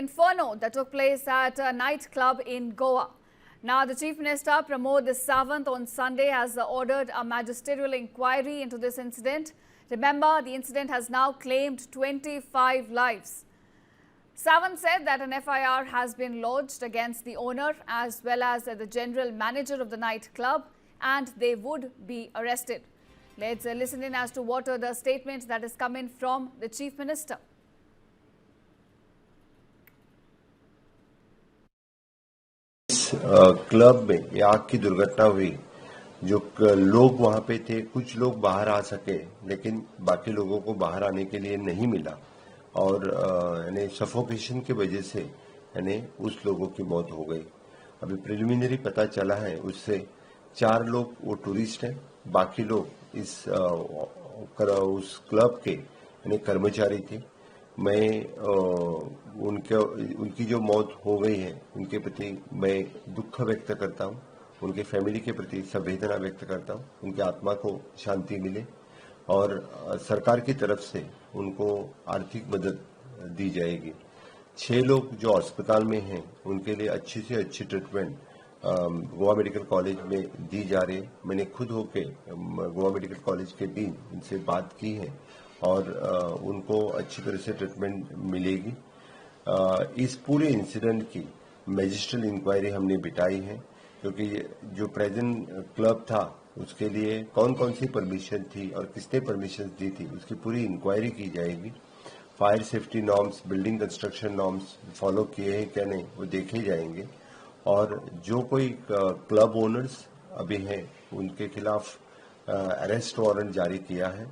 inferno that took place at a nightclub in Goa. Now, the Chief Minister Pramod Sawant on Sunday has ordered a magisterial inquiry into this incident. Remember, the incident has now claimed 25 lives. Sawant said that an FIR has been lodged against the owner as well as the general manager of the nightclub, and they would be arrested. Let's listen in as to what are the statements that is coming from the Chief Minister. Club में ये आग की दुर्घटना हुई। जो लोग वहां पे थे, कुछ लोग बाहर आ सके, लेकिन बाकी लोगों को बाहर आने के लिए नहीं मिला और यानी सफोकेशन की वजह से यानी उस लोगों की मौत हो गई। अभी प्रिलिमिनरी पता चला है, उससे 4 लोग वो टूरिस्ट हैं, बाकी लोग उस क्लब के यानी कर्मचारी थे। मैं उनकी जो मौत हो गई है उनके प्रति मैं दुख व्यक्त करता हूं, उनके फैमिली के प्रति संवेदना व्यक्त करता हूं, उनकी आत्मा को शांति मिले और सरकार की तरफ से उनको आर्थिक मदद दी जाएगी। 6 लोग जो अस्पताल में हैं उनके लिए अच्छी से अच्छी ट्रीटमेंट गोवा मेडिकल कॉलेज में दी जा रही है। मैंने खुद होके गोवा मेडिकल कॉलेज के डीन उनसे बात की है और उनको अच्छी तरह से ट्रीटमेंट मिलेगी। इस पूरे इंसिडेंट की मैजिस्ट्रियल इंक्वायरी हमने बिठाई है, क्योंकि जो प्रेजेंट क्लब था उसके लिए कौन कौन सी परमिशन थी और किसने परमिशन दी थी उसकी पूरी इंक्वायरी की जाएगी। Fire safety norms, building construction norms follow किए हैं क्या नहीं वो देखे जाएंगे और जो कोई क्लब ओनर्स अभी हैं उनके खिलाफ अरेस्ट वारंट जारी किया है।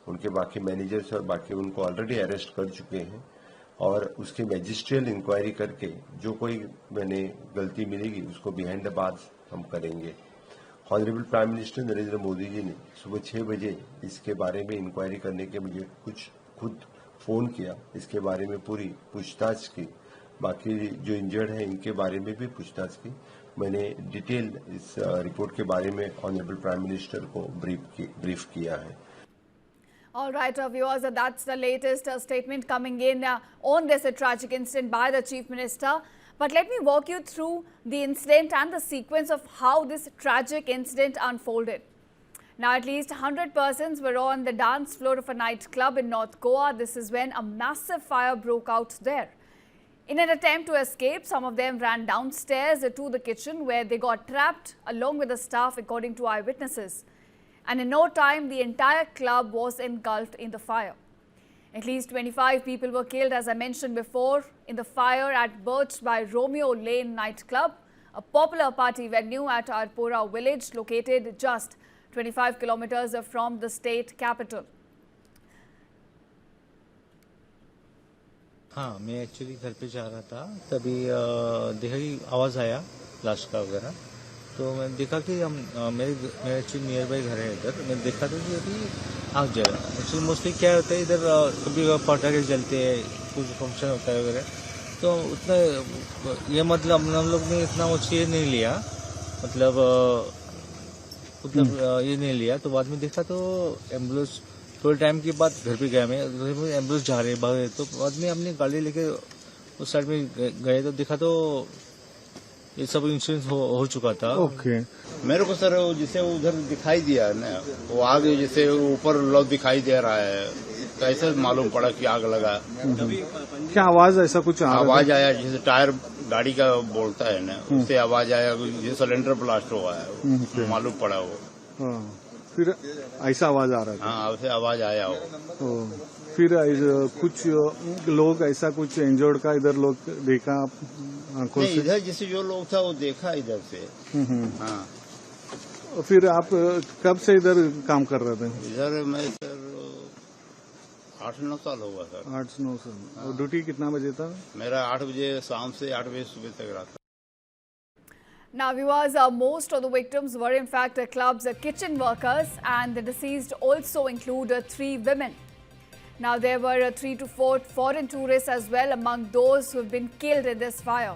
उनके बाकी मैनेजर्स और बाकी उनको ऑलरेडी अरेस्ट कर चुके हैं और उसकी मैजिस्ट्रियल इंक्वायरी करके जो कोई मैंने गलती मिलेगी उसको बिहाइंड द बार्स हम करेंगे। Honourable prime minister Narendra Modi ji ने सुबह 6 बजे इसके बारे में इंक्वायरी करने के मुझे कुछ खुद फोन किया, इसके बारे में पूरी पूछताछ की, बाकी जो इंजर्ड हैं इनके बारे में भी पूछताछ की। मैंने डिटेल इस रिपोर्ट के बारे में ऑनरेबल प्राइम मिनिस्टर को ब्रीफ किया है। All right, viewers, that's the latest statement coming in on this tragic incident by the Chief Minister. But let me walk you through the incident and the sequence of how this tragic incident unfolded. Now, at least 100 persons were on the dance floor of a nightclub in North Goa. This is when a massive fire broke out there. In an attempt to escape, some of them ran downstairs to the kitchen where they got trapped along with the staff, according to eyewitnesses. And in no time, the entire club was engulfed in the fire. At least 25 people were killed, as I mentioned before, in the fire at Birch by Romeo Lane nightclub, a popular party venue at Arpora village located just 25 kilometers from the state capital. हाँ, मैं actually घर पे जा रहा था, तभी देखा कि आवाज़ आया फ्लैश का वगैरह, तो मैं देखा कि मेरे एक्चुअली नियर बाई घर है इधर। मैं देखा था कि अभी आग जला। एक्चुअली मोस्टली क्या होता है इधर, कभी पटाखे जलते हैं, कुछ फंक्शन होता है वगैरह, तो उतना ये मतलब हम लोग ने इतना वो चीज़ नहीं लिया, मतलब ये नहीं लिया। तो बाद में देखा तो एम्बुलेंस, थोड़े टाइम के बाद घर पे गया मैं, एम्बुलेंस जा रहे भागे, तो बाद में हमने गाड़ी लेके उस साइड में गए तो देखा तो ये सब इंसिडेंट हो चुका था। ओके। मेरे को सर जिसे उधर दिखाई दिया ना, वो आग जैसे ऊपर लो दिखाई दे रहा है, तो ऐसे मालूम पड़ा कि आग लगा। क्या आवाज ऐसा कुछ आवाज आया जैसे टायर गाड़ी का बोलता है ना, उससे आवाज आया, जैसे सिलेंडर ब्लास्ट हुआ है, मालूम पड़ा वो। फिर ऐसा आवाज आ रहा था? हाँ, ऐसे आवाज आया वो। फिर कुछ लोग ऐसा कुछ इंजर्ड का इधर लोग देखा आंखों से? इधर जैसे जो लोग था वो देखा इधर से। हाँ। फिर आप कब से इधर काम कर रहे थे? इधर मैं सर 8-9 साल होगा सर। 8-9 साल। और ड्यूटी कितना बजे था? मेरा 8 बजे शाम से 8 बजे सुबह तक रहता। Now, viewers, most of the victims were in fact club's kitchen workers, and the deceased also include 3 women. Now, there were 3 to 4 foreign tourists as well among those who have been killed in this fire.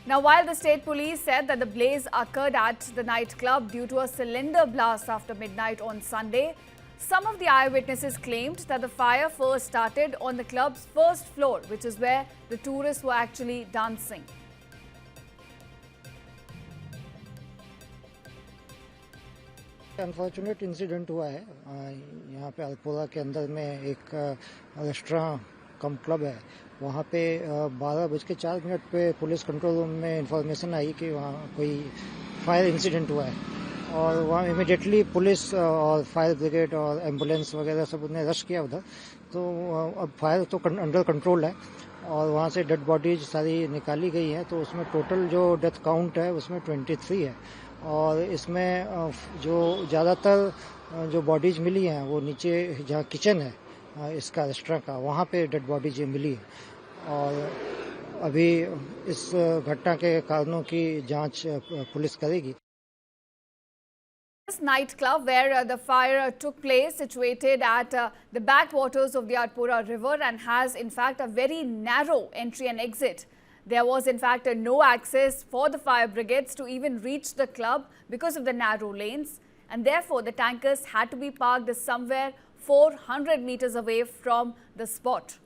Now, while the state police said that the blaze occurred at the nightclub due to a cylinder blast after midnight on Sunday, Some of the eyewitnesses claimed that the fire first started on the club's first floor, which is where the tourists were actually dancing. Unfortunate incident हुआ है यहाँ पे अल्पोरा के अंदर में एक restaurant cum club है। वहाँ पे 12:04 पे पुलिस कंट्रोल रूम में इंफॉर्मेशन आई कि वहाँ कोई फायर इंसिडेंट हुआ है और वहाँ इमिडिएटली पुलिस और फायर ब्रिगेड और एम्बुलेंस वगैरह सब ने रश किया उधर। तो अब फायर तो अंडर कंट्रोल है और वहाँ से डेड बॉडीज सारी निकाली गई हैं। तो उसमें टोटल जो डेथ काउंट है उसमें 23 है और इसमें जो ज़्यादातर जो बॉडीज मिली हैं वो नीचे जहाँ किचन है इसका रेस्टोरेंट का, वहाँ पे डेड बॉडीज मिली है और अभी इस घटना के कारणों की जांच पुलिस करेगी। This nightclub where the fire took place, situated at the backwaters of the Atpura river and has in fact a very narrow entry and exit. There was in fact no access for the fire brigades to even reach the club because of the narrow lanes, and therefore the tankers had to be parked somewhere 400 meters away from the spot.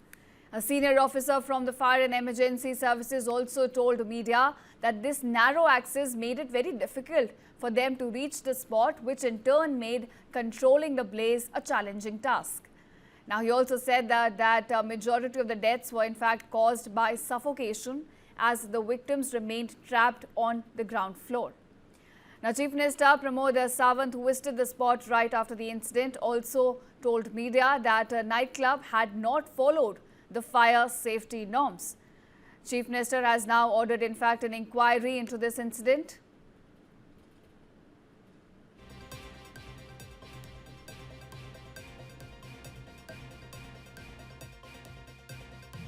A senior officer from the Fire and Emergency Services also told media that this narrow access made it very difficult for them to reach the spot, which in turn made controlling the blaze a challenging task. Now, he also said that a majority of the deaths were in fact caused by suffocation as the victims remained trapped on the ground floor. Now, Chief Minister Pramod Sawant, who visited the spot right after the incident, also told media that a nightclub had not followed the fire safety norms. Chief Minister has now ordered in fact an inquiry into this incident.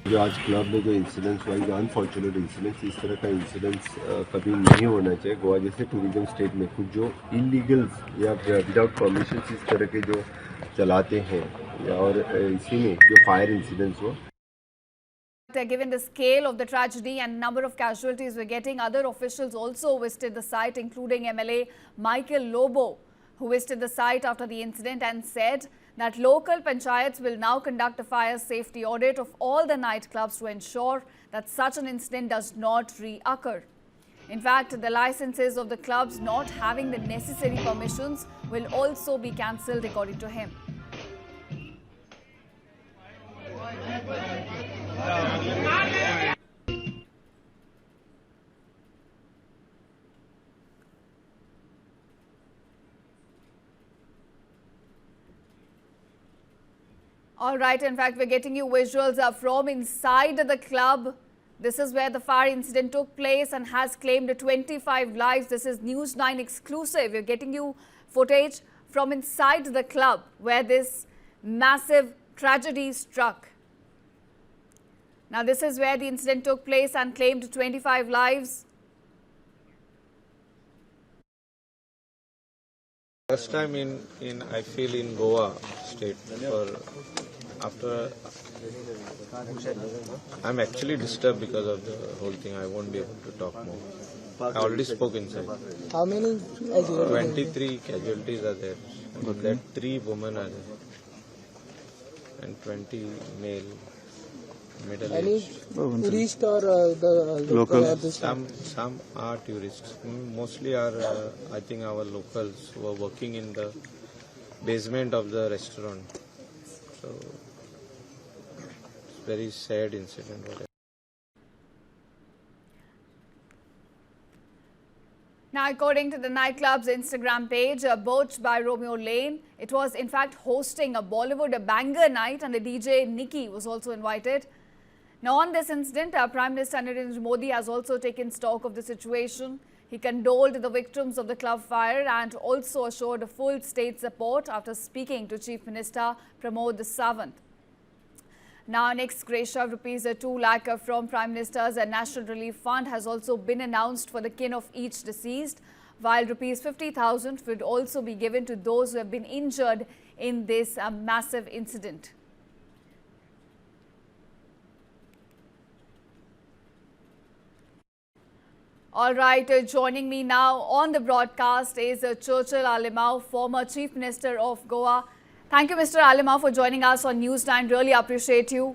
जो आज club में जो incidents हुआ, जो unfortunate incidents, इस तरह का incidents कभी नहीं होना चाहिए। गोवा जैसे टूरिज्म स्टेट में कुछ जो इलीगल्स या विदाउट परमिशन इस तरह के जो चलाते हैं और इसी में जो फायर इंसिडेंट्स हुआ। Given the scale of the tragedy and number of casualties we're getting, other officials also visited the site, including MLA Michael Lobo, who visited the site after the incident and said that local panchayats will now conduct a fire safety audit of all the nightclubs to ensure that such an incident does not reoccur. In fact, the licenses of the clubs not having the necessary permissions will also be cancelled, according to him. All right, in fact, we're getting you visuals from inside the club. This is where the fire incident took place and has claimed 25 lives. This is News 9 exclusive. We're getting you footage from inside the club where this massive tragedy struck. Now, this is where the incident took place and claimed 25 lives. First time in I feel in Goa state for after I'm actually disturbed because of the whole thing. I won't be able to talk more. I already spoke inside. How many? 23 casualties are there. Among that 3 women are there and 20 male middle aged. Tourist or the Local? Some are tourists. Mostly are I think our locals who are working in the basement of the restaurant. So it's very sad incident. Now, according to the nightclub's Instagram page, Birch by Romeo Lane, it was in fact hosting a Bollywood banger night, and the DJ Nikki was also invited. Now, on this incident, Prime Minister Narendra Modi has also taken stock of the situation. He condoled the victims of the club fire and also assured full state support after speaking to Chief Minister Pramod Sawant. Now, an ex-gratia of rupees 2 lakh from Prime Minister's National Relief Fund has also been announced for the kin of each deceased, while rupees 50,000 would also be given to those who have been injured in this massive incident. All right, joining me now on the broadcast is Churchill Alimau, former Chief Minister of Goa. Thank you, Mr. Alimau, for joining us on News 9. Really appreciate you.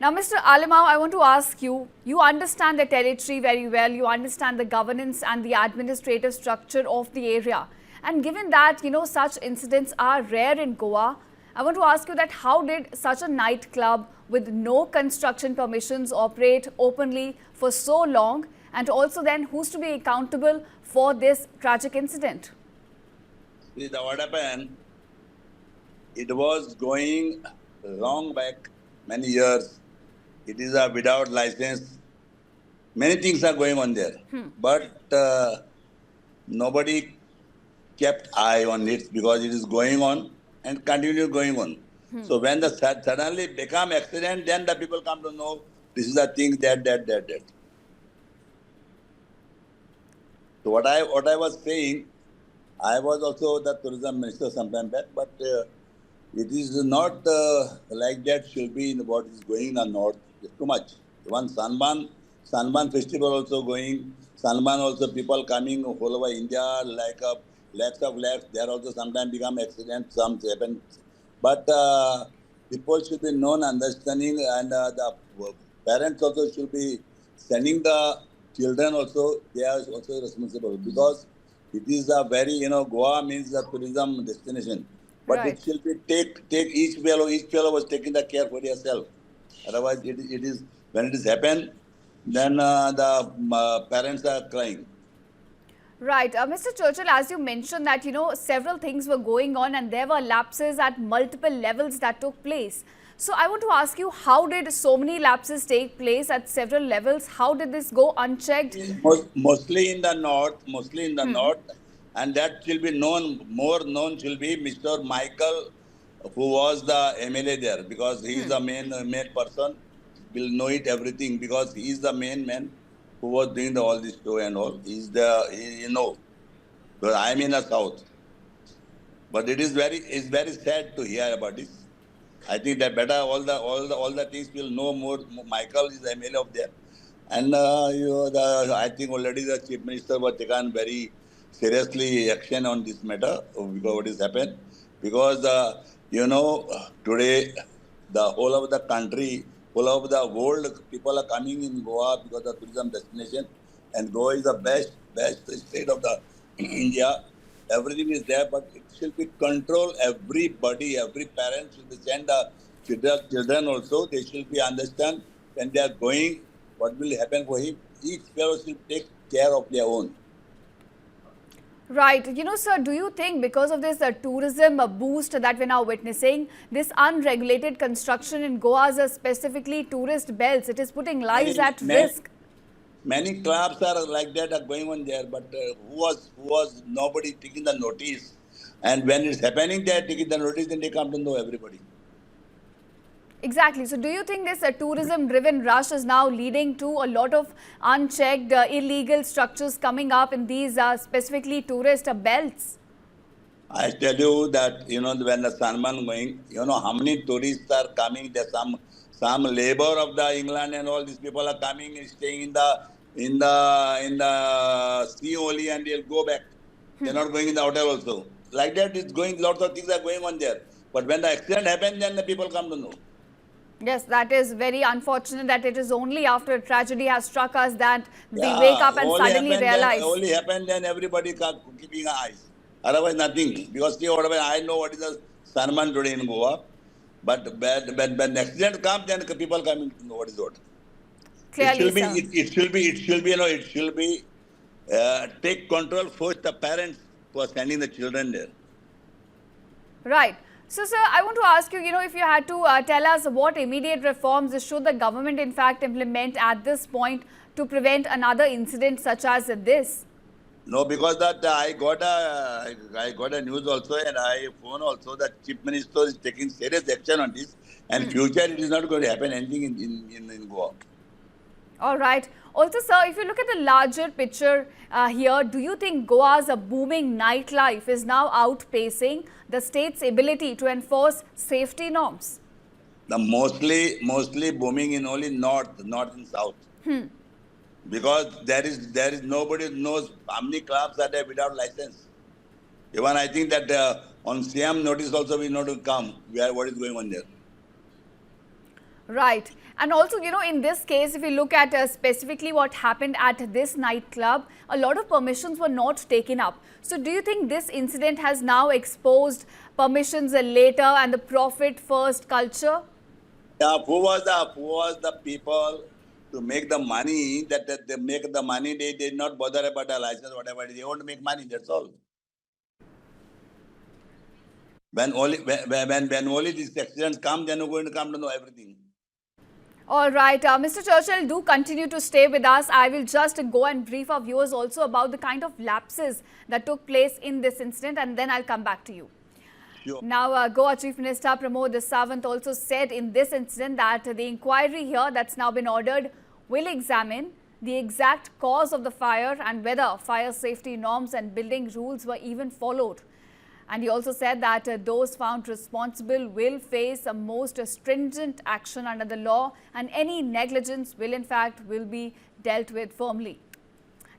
Now, Mr. Alimau, I want to ask you, you understand the territory very well, you understand the governance and the administrative structure of the area. And given that, such incidents are rare in Goa, I want to ask you that how did such a nightclub with no construction permissions operate openly for so long? And also then, who's to be accountable for this tragic incident? See, what happened, it was going long back, many years. It is a without license. Many things are going on there. But nobody kept eye on it because it is going on and continue going on. So when the suddenly become accident, then the people come to know this is a thing, that. So what I was saying, I was also the tourism minister some time back, but it is not like that should be in what is going in the north. It's too much. One Sanban festival also going. Sanban also people coming all over India, like lakhs of lakhs. There also sometimes become accidents, some happen. But people should be known, understanding, and the parents also should be sending the children also. They are also responsible because it is a very, Goa means a tourism destination. But Right. it should be take each fellow was taking the care for yourself. Otherwise, it is when it is happened, then the parents are crying. Right. Mr. Churchill, as you mentioned that, several things were going on and there were lapses at multiple levels that took place. So I want to ask you, how did so many lapses take place at several levels? How did this go unchecked? Mostly in the north, and that will be more known will be Mr. Michael, who was the MLA there, because he is the main person, will know it everything, because he is the main man who was doing all this show and all. But I am in the south. But it's very sad to hear about this. I think that better all the things will know more. Michael is the MLA of there, and I think already the chief minister was taken very seriously action on this matter because what has happened. Because today the whole of the country, whole of the world, people are coming in Goa because of tourism destination, and Goa is the best state of the India. Everything is there, but it should be control. Everybody, every parent should be send the children also. They should be understand when they are going, what will happen for him. Each fellow should take care of their own. Right. Sir, do you think because of this tourism boost that we're now witnessing, this unregulated construction in Goa's specifically tourist belts, it is putting lives at risk? Many clubs are like that are going on there, but who was nobody taking the notice, and when it's happening, they are taking the notice, then they come to know everybody. Exactly. So do you think this tourism-driven rush is now leading to a lot of unchecked illegal structures coming up in these specifically tourist belts? I tell you that when the Sanman going, how many tourists are coming. There's some labor of the England and all these people are coming and staying in the sea only, and they'll go back. They're not going in the hotel also. Like that, it's going. Lots of things are going on there. But when the accident happens, then the people come to know. Yes, that is very unfortunate that it is only after a tragedy has struck us that we wake up and suddenly realize. Only happened then everybody keeping eyes. Otherwise, nothing. Because see, whatever I know what is the Sanman today in Goa. But when the accident comes, then people come to know what is what. Clearly, sir. It should be take control first the parents who are sending the children there. Right. So, sir, I want to ask you, if you had to tell us what immediate reforms should the government in fact implement at this point to prevent another incident such as this? No, because that I got a news also, and I phone also that chief minister is taking serious action on this, and future it is not going to happen anything in Goa. All right. Also, sir, if you look at the larger picture here, do you think Goa's booming nightlife is now outpacing the state's ability to enforce safety norms? The mostly booming in only north and south. Because there is nobody knows how many clubs are there without license. Even I think that On CM notice also we know to come where what is going on there. Right. And also, in this case, if you look at specifically what happened at this nightclub, a lot of permissions were not taken up. So do you think this incident has now exposed permissions later and the profit first culture? Yeah, who was the people to make the money that they make the money? They did not bother about the license, whatever. They want to make money. That's all. When only these accidents come, then we're going to come to know everything. All right, Mr. Churchill, do continue to stay with us. I will just go and brief our viewers also about the kind of lapses that took place in this incident, and then I'll come back to you. Sure. Now, Goa Chief Minister Pramod Sawant also said in this incident that the inquiry here that's now been ordered will examine the exact cause of the fire and whether fire safety norms and building rules were even followed. And he also said that those found responsible will face a most stringent action under the law, and any negligence will be dealt with firmly.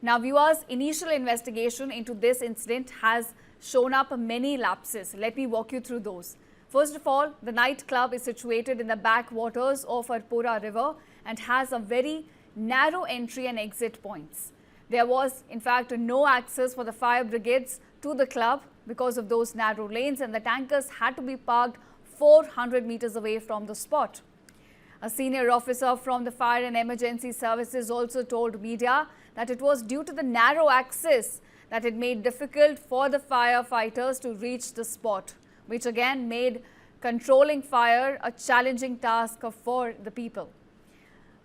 Now, viewers, initial investigation into this incident has shown up many lapses. Let me walk you through those. First of all, the nightclub is situated in the backwaters of Arpora River and has a very narrow entry and exit points. There was, in fact, no access for the fire brigades to the club because of those narrow lanes, and the tankers had to be parked 400 meters away from the spot. A senior officer from the Fire and Emergency Services also told media that it was due to the narrow access that it made difficult for the firefighters to reach the spot, which again made controlling fire a challenging task for the people.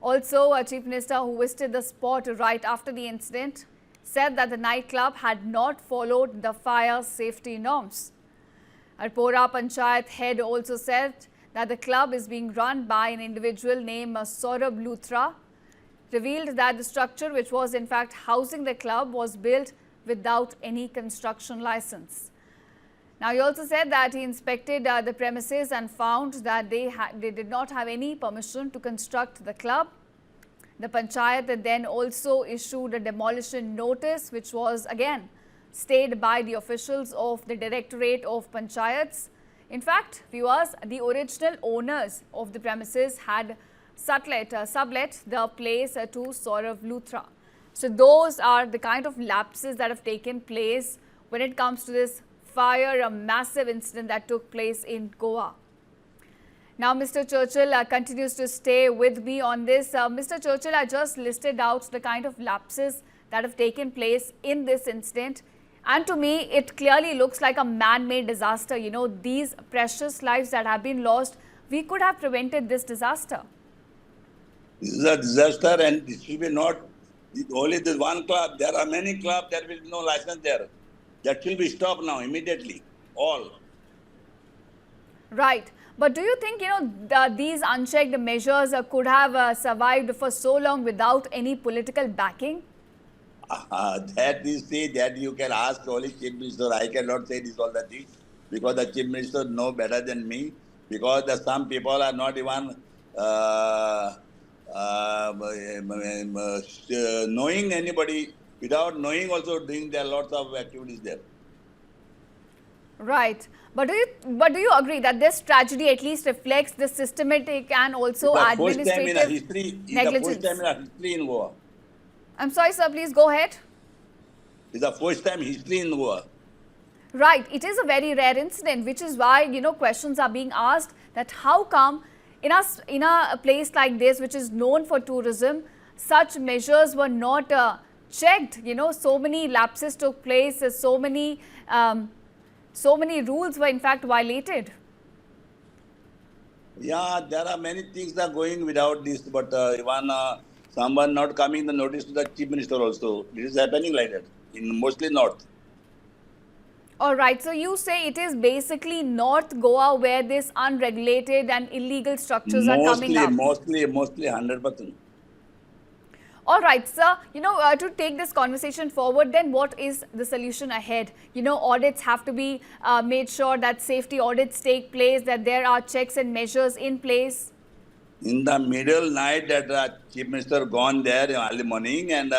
Also, a Chief Minister who visited the spot right after the incident said that the nightclub had not followed the fire safety norms. Arpora Panchayat head also said that the club is being run by an individual named Saurabh Luthra, revealed that the structure which was in fact housing the club was built without any construction license. Now, he also said that he inspected the premises and found that they did not have any permission to construct the club. The Panchayat then also issued a demolition notice, which was again stayed by the officials of the Directorate of Panchayats. In fact, viewers, the original owners of the premises had sublet the place to Saurabh Luthra. So those are the kind of lapses that have taken place when it comes to this fire, a massive incident that took place in Goa. Now, Mr. Churchill continues to stay with me on this. Mr. Churchill, I just listed out the kind of lapses that have taken place in this incident. And to me, it clearly looks like a man-made disaster. You know, these precious lives that have been lost, we could have prevented this disaster. This is a disaster, and it should be not only this one club. There are many clubs, there will be no license there. That should be stopped now, immediately, all. Right. But do you think, these unchecked measures could have survived for so long without any political backing? That you can ask only Chief Minister. I cannot say this all the things because the Chief Minister know better than me, because some people are not even knowing anybody, without knowing also doing there are lots of activities there. Right. But do you agree that this tragedy at least reflects the systematic and also administrative negligence? It's the first time in history in Goa. I'm sorry, sir, please go ahead. It's the first time history in Goa. Right. It is a very rare incident, which is why, questions are being asked that how come in a place like this, which is known for tourism, such measures were not checked. So many lapses took place, so many rules were in fact violated. Yeah, there are many things that are going without this, but even someone not coming the notice to the Chief Minister also. This is happening like that in mostly North. All right, so you say it is basically North Goa where this unregulated and illegal structures are coming up. Mostly 100%. All right, sir, to take this conversation forward, then what is the solution ahead? Audits have to be made sure that safety audits take place, that there are checks and measures in place. In the middle night that Chief Minister gone there early morning, and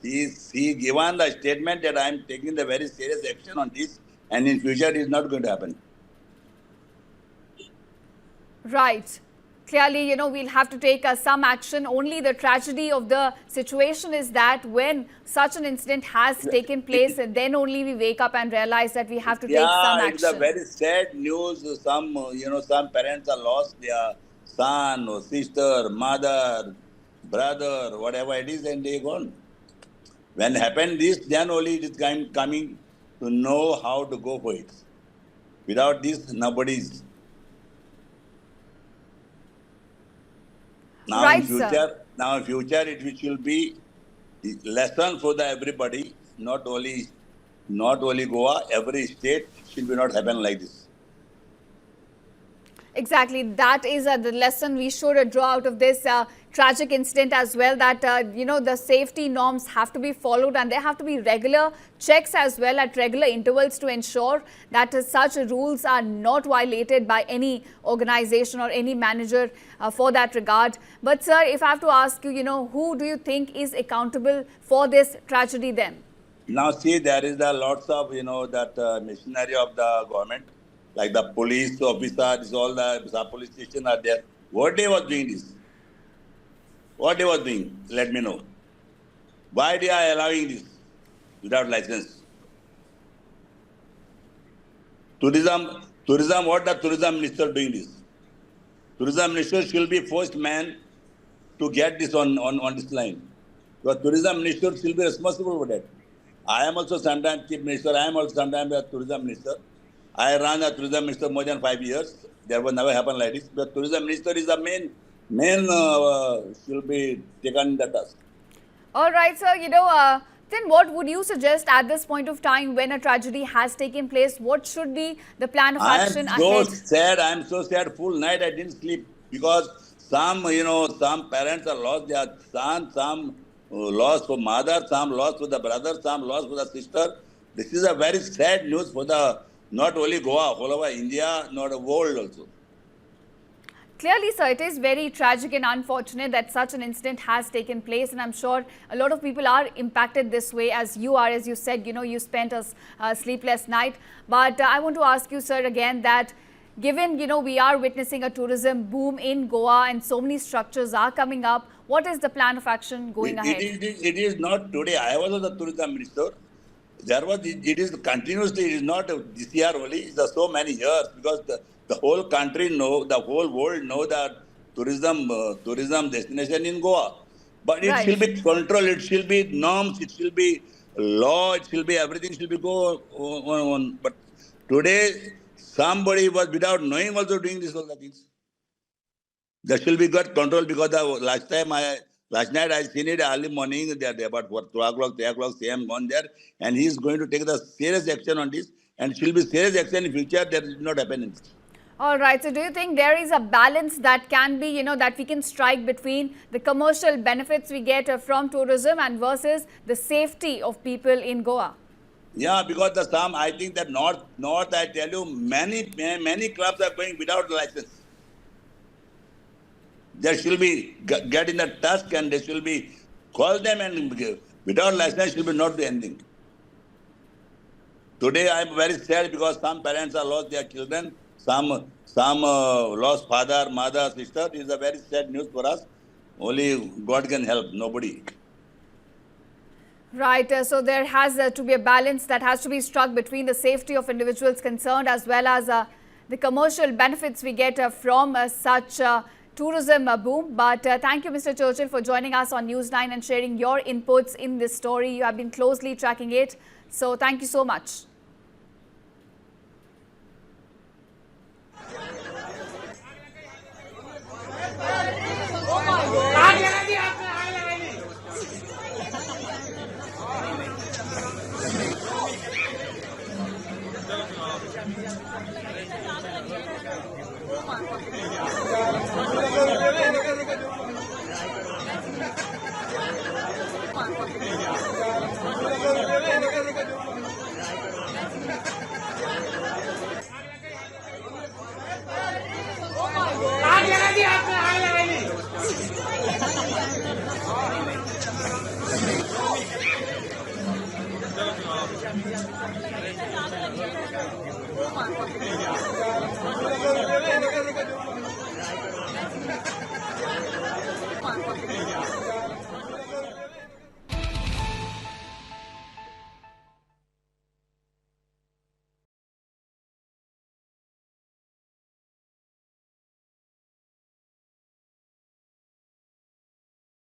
he given the statement that I am taking the very serious action on this, and in future it is not going to happen. Right. Clearly, we'll have to take some action. Only the tragedy of the situation is that when such an incident has taken place, then only we wake up and realize that we have to take some Yeah, it's a action. very sad news. Some parents are lost their son or sister, mother, brother, whatever it is, and they gone. When happened this, then only it is coming to know how to go for it. Without this, nobody's. Now Right, in sir. future, it will be lesson for the everybody, not only Goa, every state should be not happen like this. Exactly. That is the lesson we should draw out of this tragic incident as well, that, the safety norms have to be followed and there have to be regular checks as well at regular intervals to ensure that such rules are not violated by any organization or any manager for that regard. But, sir, if I have to ask you, who do you think is accountable for this tragedy then? Now see, there is lots of, that machinery of the government, like the police officers, all the sub-police stations are there. What they was doing this? What they was doing? Let me know. Why they are allowing this without license? Tourism, what the tourism minister doing this? Tourism minister should be first man to get this on this line. The tourism minister should be responsible for that. I am also sometimes chief minister. I am also sometimes a tourism minister. I ran a tourism minister more than 5 years. There will never happen like this. The tourism minister is the main should be taken in the task. All right, sir. Then what would you suggest at this point of time when a tragedy has taken place? What should be the plan of action I am ahead? so sad. Full night I didn't sleep because some parents are lost their son, some lost for mother, some lost for the brother, some lost for the sister. This is a very sad news for not only Goa, all over India, not the world also. Clearly, sir, it is very tragic and unfortunate that such an incident has taken place, and I'm sure a lot of people are impacted this way as you are. As you said, you spent a sleepless night. But I want to ask you, sir, again that given, we are witnessing a tourism boom in Goa and so many structures are coming up, what is the plan of action going ahead? It is not today. I was the tourism minister. It is continuously, it is not this year only, it's so many years because the whole country the whole world know that tourism destination in Goa. But it should be control, it should be norms, it should be law, it should be everything should be go on. But today, somebody was without knowing also doing this all the things. There should be good control because last night I seen it early morning. They are about 2 o'clock, 3 o'clock, CM gone there, and he is going to take the serious action on this, and it will be serious action in future. That will not happen in this. All right. So, do you think there is a balance that can be, that we can strike between the commercial benefits we get from tourism and versus the safety of people in Goa? Yeah, because I think that north, I tell you, many clubs are going without license. There should be get in the task and they should be call them and without license should be not do anything. Today I am very sad because some parents are lost their children, some lost father, mother, sister. It is a very sad news for us. Only God can help, nobody. Right. So there has to be a balance that has to be struck between the safety of individuals concerned as well as the commercial benefits we get from such tourism boom. But thank you, Mr. Churchill, for joining us on News9 and sharing your inputs in this story. You have been closely tracking it. So thank you so much.